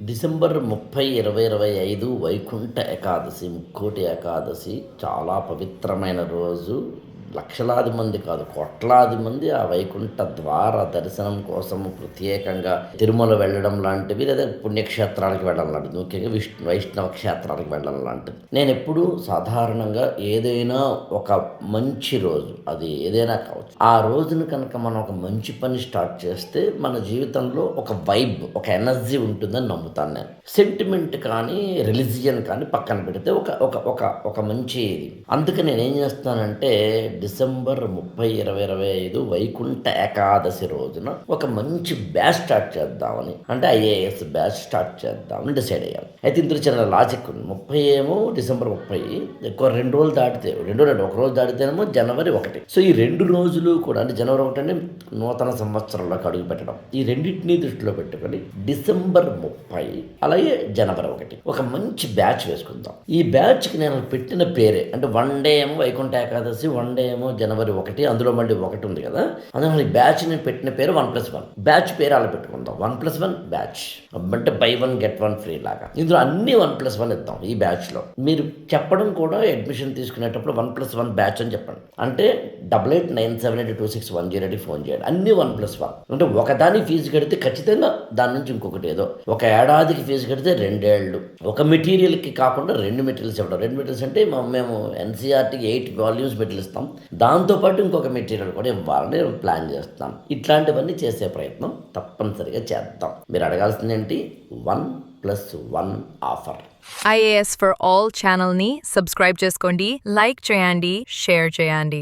December 30, 2025 Vaikuntha Ekadashi, Mukkoti Ekadashi చాలా పవిత్రమైన రోజు. లక్షలాది మంది కాదు, కోట్లాది మంది ఆ వైకుంఠ ద్వార దర్శనం కోసం ప్రత్యేకంగా తిరుమల వెళ్ళడం లాంటివి, లేదా పుణ్యక్షేత్రాలకు వెళ్ళడం లాంటిది, ముఖ్యంగా వైష్ణవ క్షేత్రాలకు వెళ్ళడం లాంటిది. నేను ఎప్పుడూ సాధారణంగా ఏదైనా ఒక మంచి రోజు, అది ఏదైనా కావచ్చు, ఆ రోజున కనుక మనం ఒక మంచి పని స్టార్ట్ చేస్తే మన జీవితంలో ఒక వైబ్, ఒక ఎనర్జీ ఉంటుందని నమ్ముతాను నేను. సెంటిమెంట్ కానీ రిలీజియన్ కానీ పక్కన పెడితే ఒక ఒక ఒక ఒక మంచి ఇది. అందుకే నేను ఏం చేస్తానంటే డిసెంబర్ 30, 2025 వైకుంఠ ఏకాదశి రోజున ఒక మంచి బ్యాచ్ స్టార్ట్ చేద్దామని, అంటే ఐఏఎస్ బ్యాచ్ స్టార్ట్ చేద్దామని డిసైడ్ అయ్యాను. అయితే ఇందులో చిన్న లాజిక్ ఉంది. 30 ఏమో డిసెంబర్ 30, ఎక్కువ 2 రోజులు దాటితే ఒక రోజు దాటితేనేమో జనవరి 1. సో ఈ 2 రోజులు కూడా, అంటే జనవరి 1 అంటే నూతన సంవత్సరంలోకి అడుగు పెట్టడం, ఈ రెండింటినీ దృష్టిలో పెట్టుకొని డిసెంబర్ 30 అలాగే జనవరి 1 ఒక మంచి బ్యాచ్ వేసుకుందాం. ఈ బ్యాచ్కి నేను పెట్టిన పేరే, అంటే 1 డే ఏమో వైకుంఠ ఏకాదశి, 1 డే ఏమో జనవరి 1, అందులో మళ్ళీ 1 ఉంది కదా, అందులో ఈ బ్యాచ్ నేను పెట్టిన పేరు 1+1 బ్యాచ్ పేరు అలా పెట్టుకుందాం. 1+1 బ్యాచ్ అంటే బై 1 గెట్ 1 ఫ్రీ లాగా. ఇందులో అన్ని 1+1 ఇద్దాం. ఈ బ్యాచ్లో మీరు చెప్పడం కూడా అడ్మిషన్ తీసుకునేటప్పుడు 1+1 బ్యాచ్ అని చెప్పండి. అంటే 8897826108 ఫోన్ చేయండి. అన్ని 1+1 అంటే ఒకదాని ఫీజు కడితే ఖచ్చితంగా దాని నుంచి ఇంకొకటి ఏదో, ఒక ఏడాదికి ఫీజు కడితే 2 ఏళ్ళు, ఒక మెటీరియల్కి కాకుండా 2 మెటీరియల్స్ ఇవ్వడం. 2 మెటీరియల్స్ అంటే మేము ఎన్సీఆర్టీకి 8 వాల్యూమ్స్ మెటీరియల్ ఇస్తాం, దాంతోపాటు ఇంకొక మెటీరియల్ కూడా ఇవ్వాలని ప్లాన్ చేస్తాం. ఇట్లాంటివన్నీ చేసే ప్రయత్నం తప్పనిసరిగా చేద్దాం. మీరు అడగాల్సింది ఏంటి? 1+1 ఆఫర్. IAS for All ఛానల్ని సబ్స్క్రైబ్ చేసుకోండి, లైక్ చేయండి, షేర్ చేయండి.